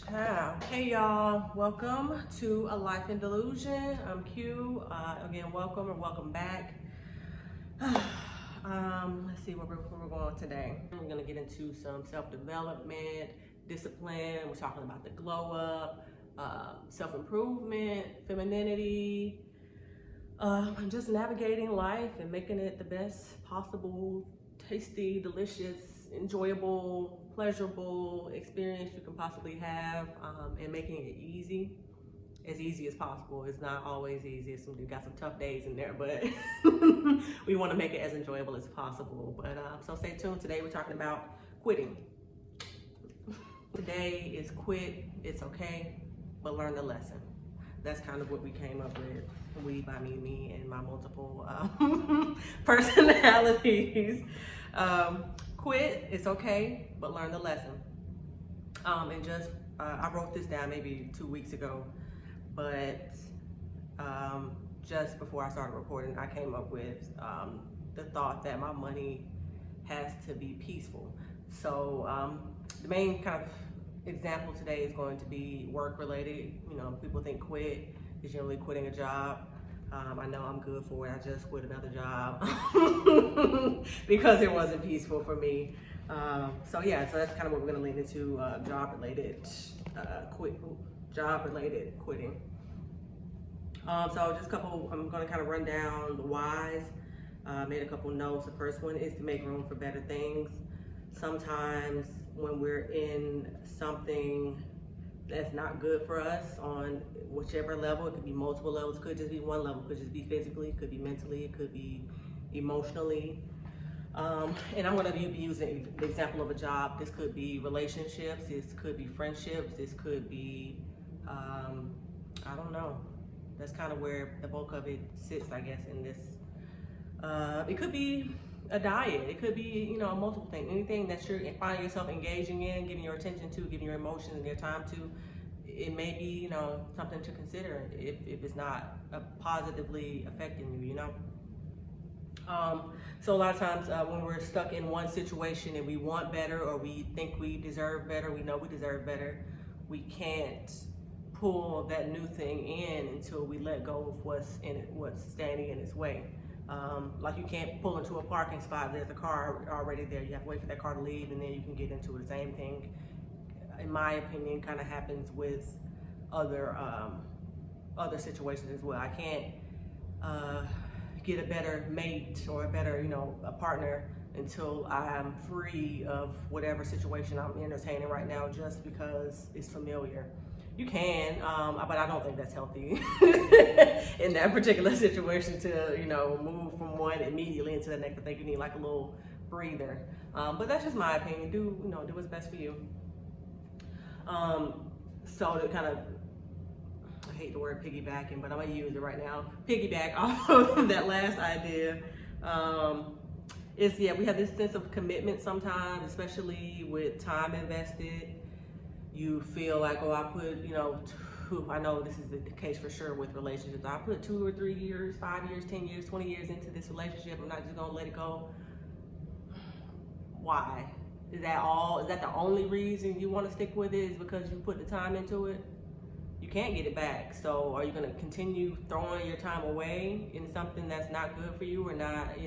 Hey y'all, welcome to A Life in Delusion. I'm Q. Again, welcome back. Let's see where we're going today. We're gonna get into some self-development, discipline. We're talking about the glow up, self-improvement, femininity, just navigating life and making it the best possible, tasty, delicious, enjoyable, pleasurable experience you can possibly have, and making it as easy as possible. It's not always easy. You got some tough days in there, but we want to make it as enjoyable as possible. But so stay tuned. Today we're talking about quitting. Today is quit. It's okay, but learn the lesson. That's kind of what we came up with. We, by me, and my multiple personalities. Quit, it's okay, but learn the lesson. I wrote this down maybe 2 weeks ago, but just before I started recording, I came up with the thought that my money has to be peaceful. So the main kind of example today is going to be work related. You know, people think quit is generally quitting a job. I know I'm good for it. I just quit another job because it wasn't peaceful for me. So that's kind of what we're gonna lean into, job related quitting. So just a couple, I'm gonna kind of run down the whys. Made a couple notes. The first one is to make room for better things. Sometimes when we're in something that's not good for us on whichever level, it could be multiple levels, it could just be one level, it could just be physically, it could be mentally, it could be emotionally. And I'm gonna be using the example of a job. This could be relationships, this could be friendships, this could be, I don't know. That's kind of where the bulk of it sits, I guess, in this. It could be a diet. It could be, multiple things. Anything that you're finding yourself engaging in, giving your attention to, giving your emotions and your time to. It may be, something to consider if it's not positively affecting you, So a lot of times when we're stuck in one situation and we want better, or we think we deserve better, we know we deserve better, we can't pull that new thing in until we let go of what's standing in its way. Like you can't pull into a parking spot, there's a car already there, you have to wait for that car to leave and then you can get into it. The same thing, in my opinion, kind of happens with other situations as well. I can't get a better mate or a better, a partner until I'm free of whatever situation I'm entertaining right now, just because it's familiar. You can, but I don't think that's healthy in that particular situation to, move from one immediately into the next. I think you need like a little breather. But that's just my opinion. Do what's best for you. So to kind of, I hate the word piggybacking, but I'm gonna use it right now. Piggyback off of that last idea. We have this sense of commitment sometimes, especially with time invested. You feel like, I put, I know this is the case for sure with relationships. I put 2 or 3 years, 5 years, 10 years, 20 years into this relationship. I'm not just gonna let it go. Why? Is that all? Is that the only reason you want to stick with it? Is because you put the time into it? You can't get it back. So are you gonna continue throwing your time away in something that's not good for you or not,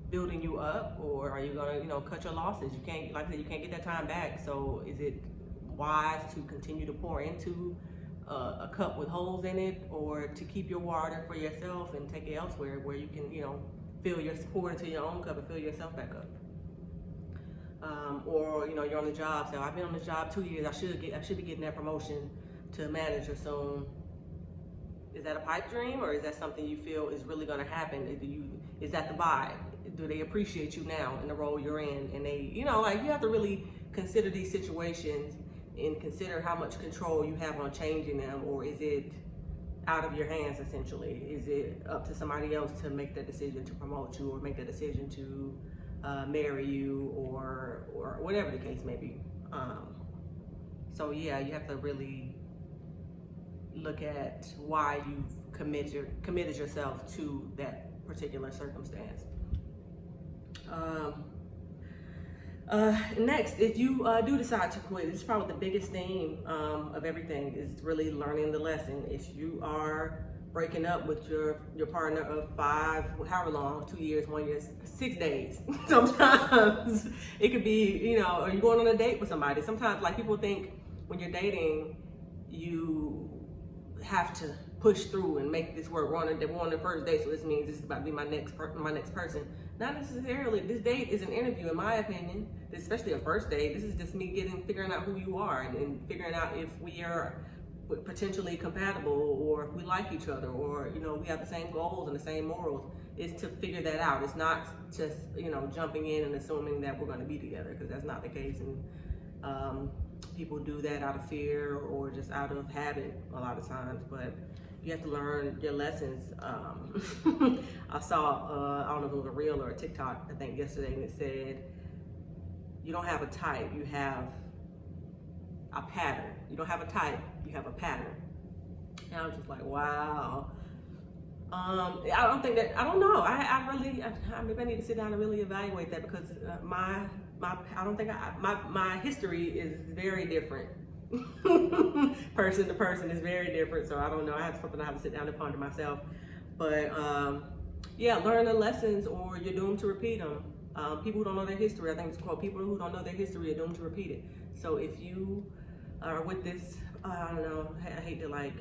building you up, or are you gonna, cut your losses? You can't, like I said, you can't get that time back. So is it wise to continue to pour into a cup with holes in it, or to keep your water for yourself and take it elsewhere where you can, pour into your own cup and fill yourself back up? Or you're on the job. So I've been on this job 2 years. I should be getting that promotion to manager soon. Is that a pipe dream, or is that something you feel is really going to happen? Is that the vibe? Do they appreciate you now in the role you're in? And they, you have to really consider these situations and consider how much control you have on changing them, or is it out of your hands essentially? Is it up to somebody else to make that decision to promote you, or make that decision to marry you, or whatever the case may be? So you have to really look at why you've committed yourself to that particular circumstance. Next, if you do decide to quit, it's probably the biggest theme of everything is really learning the lesson. If you are breaking up with your partner of 5, however long, 2 years, 1 year, 6 days, sometimes it could be, you know, or you're going on a date with somebody. Sometimes, like, people think when you're dating, you have to push through and make this work. We're on the first date, so this means this is about to be my next person. Not necessarily. This date is an interview, in my opinion, especially a first date. This is just me figuring out who you are and figuring out if we are potentially compatible, or if we like each other, or, you know, we have the same goals and the same morals. Is to figure that out. It's not just, you know, jumping in and assuming that we're going to be together, because that's not the case. And people do that out of fear or just out of habit a lot of times, but you have to learn your lessons. I saw, I don't know if it was a reel or a TikTok, I think yesterday, and it said, you don't have a type, you have a pattern. You don't have a type, you have a pattern. And I was just like, wow. I don't know. Maybe I need to sit down and really evaluate that, because my history is very different. Person to person is very different, so I don't know. I have something I have to sit down and ponder myself. But yeah, learn the lessons or you're doomed to repeat them. People who don't know their history, I think it's called, people who don't know their history are doomed to repeat it. So if you are with this, I don't know, I hate to like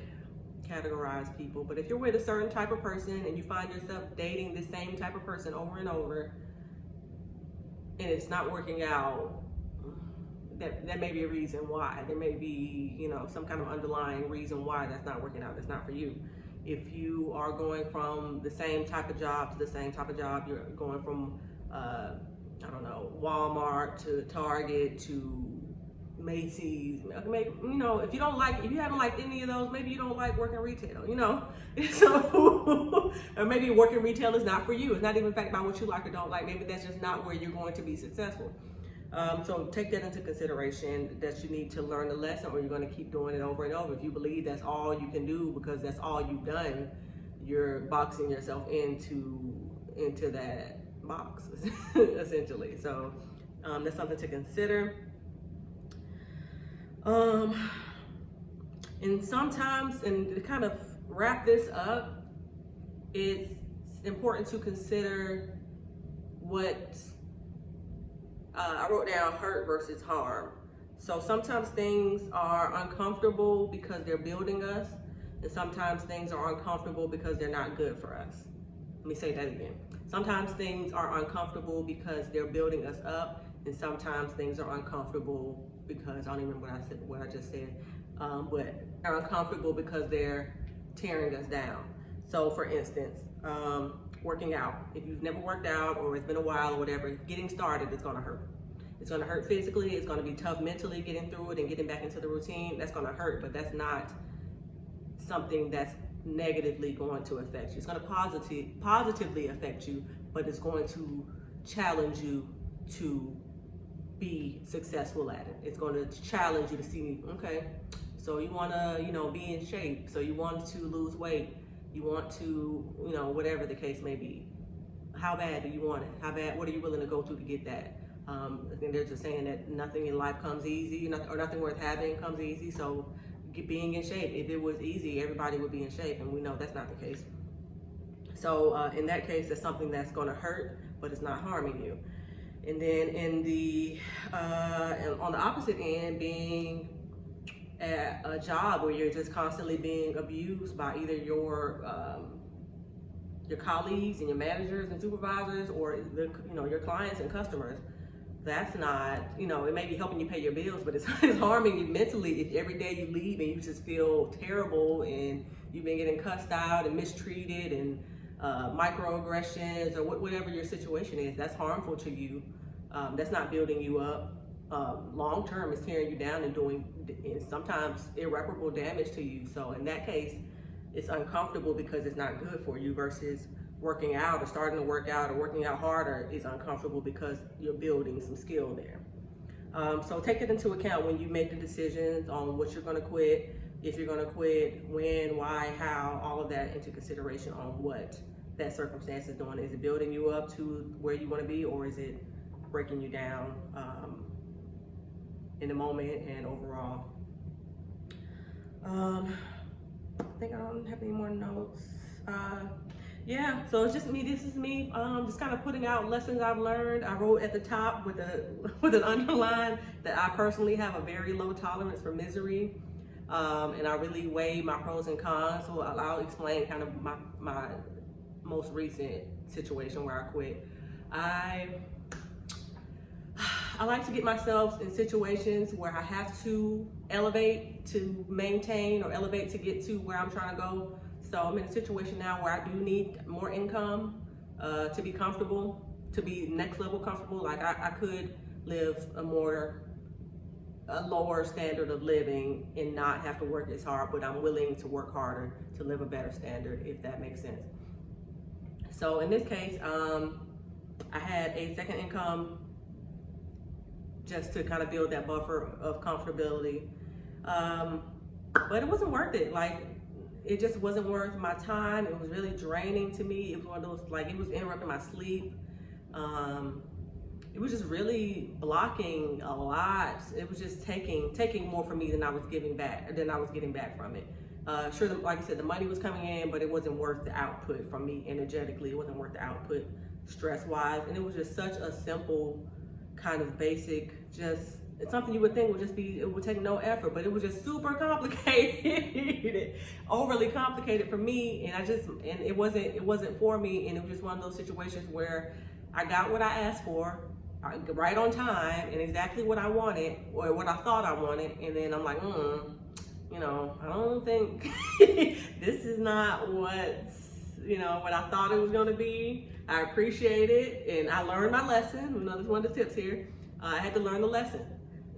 categorize people, but if you're with a certain type of person and you find yourself dating the same type of person over and over, and it's not working out, that may be a reason why. There may be, you know, some kind of underlying reason why that's not working out. That's not for you. If you are going from the same type of job to the same type of job, you're going from, I don't know, Walmart to Target to Macy's, you know, if you haven't liked any of those, maybe you don't like working retail, you know. So, or maybe working retail is not for you. It's not even a fact about what you like or don't like. Maybe that's just not where you're going to be successful. So take that into consideration, that you need to learn the lesson, or you're going to keep doing it over and over. If you believe that's all you can do because that's all you've done, you're boxing yourself into that box, essentially. So that's something to consider. And sometimes, and to kind of wrap this up, it's important to consider what I wrote down: hurt versus harm. So sometimes things are uncomfortable because they're building us, and sometimes things are uncomfortable because they're not good for us. Let me say that again. Sometimes things are uncomfortable because they're building us up, and sometimes things are uncomfortable because, I don't even remember what I just said, but they're uncomfortable because they're tearing us down. So for instance, working out. If you've never worked out, or it's been a while or whatever, getting started is gonna hurt. It's gonna hurt physically, it's gonna be tough mentally getting through it and getting back into the routine. That's gonna hurt, but that's not something that's negatively going to affect you. It's gonna positively affect you, but it's going to challenge you to be successful at it. It's going to challenge you to see, okay, so you want to, you know, be in shape. So you want to lose weight. You want to, you know, whatever the case may be. How bad do you want it? How bad, what are you willing to go through to get that? I think they're just saying that nothing in life comes easy, or nothing worth having comes easy. So being in shape, if it was easy, everybody would be in shape, and we know that's not the case. So in that case, that's something that's going to hurt, but it's not harming you. And then in the on the opposite end, being at a job where you're just constantly being abused by either your colleagues and your managers and supervisors, or your clients and customers. That's not, it may be helping you pay your bills, but it's harming you mentally if every day you leave and you just feel terrible and you've been getting cussed out and mistreated and microaggressions or whatever your situation is. That's harmful to you. That's not building you up. Long term, it's tearing you down and doing sometimes irreparable damage to you. So in that case, it's uncomfortable because it's not good for you, versus working out or starting to work out or working out harder is uncomfortable because you're building some skill there. So take it into account when you make the decisions on what you're going to quit, if you're going to quit, when, why, how, all of that into consideration on what that circumstance is doing. Is it building you up to where you want to be, or is it breaking you down in the moment and overall. I think I don't have any more notes. Yeah, so it's just me. This is me, just kind of putting out lessons I've learned. I wrote at the top with an underline that I personally have a very low tolerance for misery, and I really weigh my pros and cons. So I'll explain kind of my most recent situation where I quit. I like to get myself in situations where I have to elevate to maintain or elevate to get to where I'm trying to go. So I'm in a situation now where I do need more income to be comfortable, to be next level comfortable. Like I could live a lower standard of living and not have to work as hard, but I'm willing to work harder to live a better standard, if that makes sense. So in this case, I had a second income just to kind of build that buffer of comfortability. But it wasn't worth it. Like, it just wasn't worth my time. It was really draining to me. It was one of those, like, it was interrupting my sleep. It was just really blocking a lot. It was just taking more from me than I was getting back from it. Sure, like I said, the money was coming in, but it wasn't worth the output from me energetically. It wasn't worth the output stress-wise. And it was just such a simple, kind of basic, just, it's something you would think would just be, it would take no effort, but it was just super complicated, overly complicated for me. And it wasn't for me. And it was just one of those situations where I got what I asked for, right on time, and exactly what I wanted, or what I thought I wanted. And then I'm like, I don't think this is not what I thought it was going to be. I appreciate it, and I learned my lesson. That's one of the tips here. I had to learn the lesson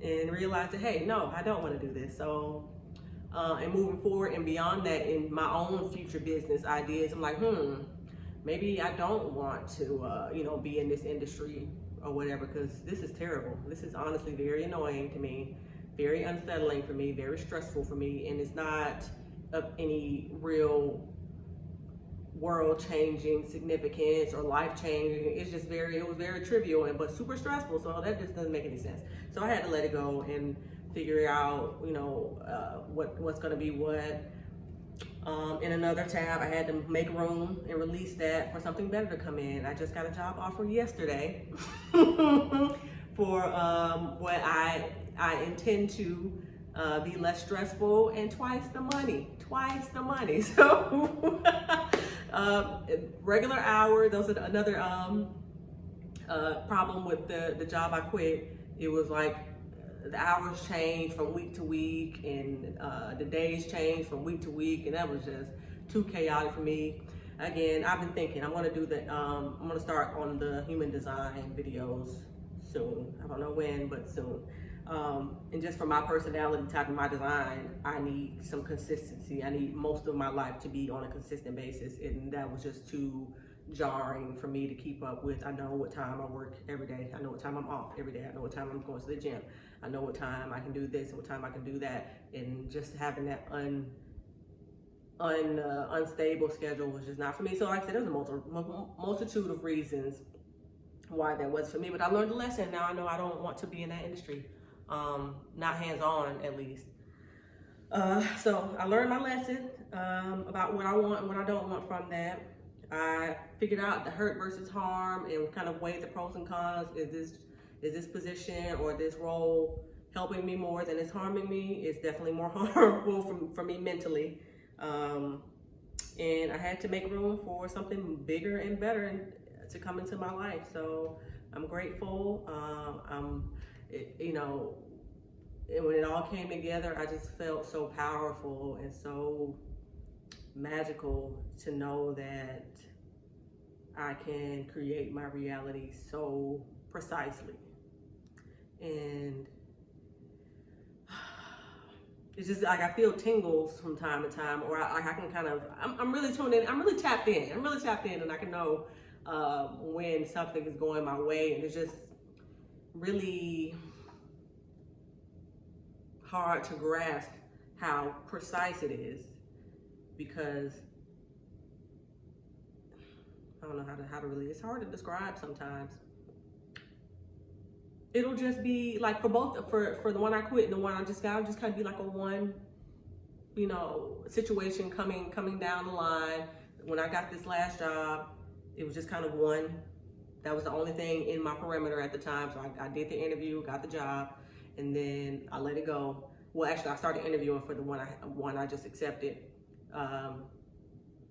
and realize that, hey, no, I don't want to do this. So, and moving forward and beyond that, in my own future business ideas, I'm like, maybe I don't want to, be in this industry or whatever, because this is terrible. This is honestly very annoying to me, very unsettling for me, very stressful for me, and it's not of any real world-changing significance or life-changing. It's just it was very trivial but super stressful, so that just doesn't make any sense. So I had to let it go and figure out, what's gonna be what. In another tab, I had to make room and release that for something better to come in. I just got a job offer yesterday for what I intend to be less stressful and twice the money. So regular hours, those are another problem with the job I quit. It was like the hours changed from week to week, and the days changed from week to week, and that was just too chaotic for me. Again, I've been thinking I'm gonna do I'm gonna start on the human design videos soon. I don't know when, but soon. And just for my personality type and my design, I need some consistency. I need most of my life to be on a consistent basis, and that was just too jarring for me to keep up with. I know what time I work every day. I know what time I'm off every day. I know what time I'm going to the gym. I know what time I can do this and what time I can do that. And just having that unstable schedule was just not for me. So like I said, there's a multitude of reasons why that was for me, but I learned a lesson. Now I know I don't want to be in that industry, not hands-on at least. So I learned my lesson about what I want and what I don't want from that. I figured out the hurt versus harm and kind of weighed the pros and cons. Is this position or this role helping me more than it's harming me? It's definitely more harmful for me mentally. And I had to make room for something bigger and better to come into my life. So I'm grateful. And when it all came together, I just felt so powerful and so magical to know that I can create my reality so precisely. And it's just like I feel tingles from time to time, or I can kind of, I'm really tuned in, I'm really tapped in, and I can know when something is going my way, and it's just really hard to grasp how precise it is, because I don't know how to really, it's hard to describe sometimes. it'll just be like for both, for the one I quit and the one I just got, it'll just kind of be like a one, you know, situation coming down the line. When I got this last job, it was just kind of one. That was the only thing in my perimeter at the time. So I did the interview, got the job, and then I let it go. Well, actually, I started interviewing for the one I just accepted. I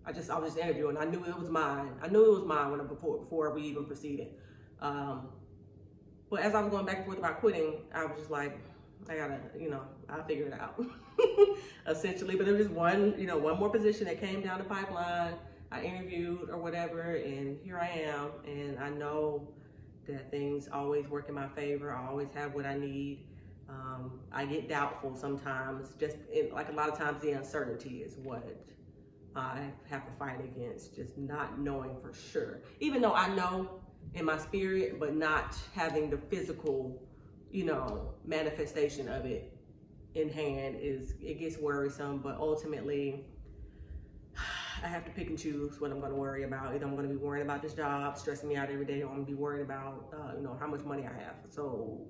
was just interviewing. I knew it was mine. I knew it was mine before we even proceeded. But as I was going back and forth about quitting, I was just like, I gotta, you know, I'll figure it out, essentially. But there was just one more position that came down the pipeline. I interviewed or whatever, and here I am. And I know that things always work in my favor. I always have what I need. I get doubtful sometimes. Like a lot of times, the uncertainty is what I have to fight against. Just not knowing for sure. Even though I know in my spirit, but not having the physical, you know, manifestation of it in hand, it gets worrisome. But ultimately, I have to pick and choose what I'm going to worry about. Either I'm going to be worrying about this job stressing me out every day, or I'm going to be worried about, you know, how much money I have. So,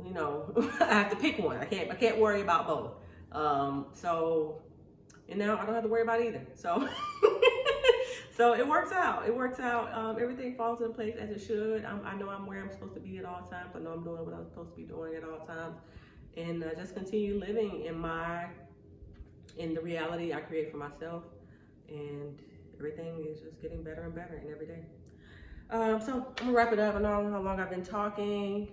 you know, I have to pick one. I can't worry about both. And now I don't have to worry about either. So, so it works out. It works out. Everything falls in place as it should. I know I'm where I'm supposed to be at all times. I know I'm doing what I'm supposed to be doing at all times, and just continue living in the reality I create for myself. And everything is just getting better and better and every day. So I'm gonna wrap it up. I don't know how long I've been talking.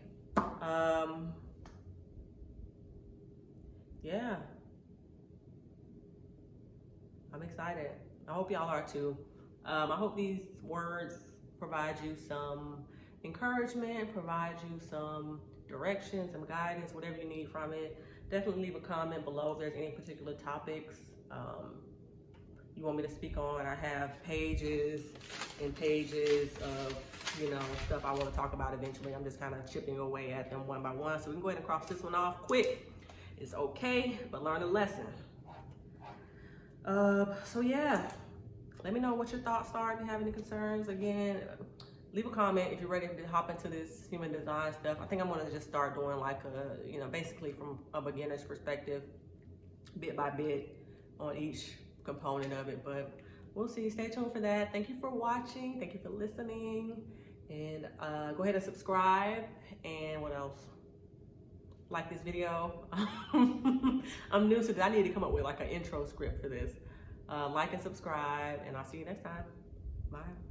Yeah, I'm excited. I hope y'all are too. I hope these words provide you some encouragement, provide you some direction, some guidance, whatever you need from it. Definitely leave a comment below if there's any particular topics you want me to speak on. I have pages and pages of, you know, stuff I want to talk about eventually. I'm just kind of chipping away at them one by one. So we can go ahead and cross this one off quick. It's okay, but learn a lesson. So yeah, let me know what your thoughts are. If you have any concerns, again, leave a comment if you're ready to hop into this human design stuff. I think I'm gonna just start doing like a, you know, basically from a beginner's perspective, bit by bit on each component of it, but we'll see. Stay tuned for that. Thank you for watching. Thank you for listening. And go ahead and subscribe. And what else? Like this video. I'm new to this. I need to come up with like an intro script for this. Like and subscribe, and I'll see you next time. Bye.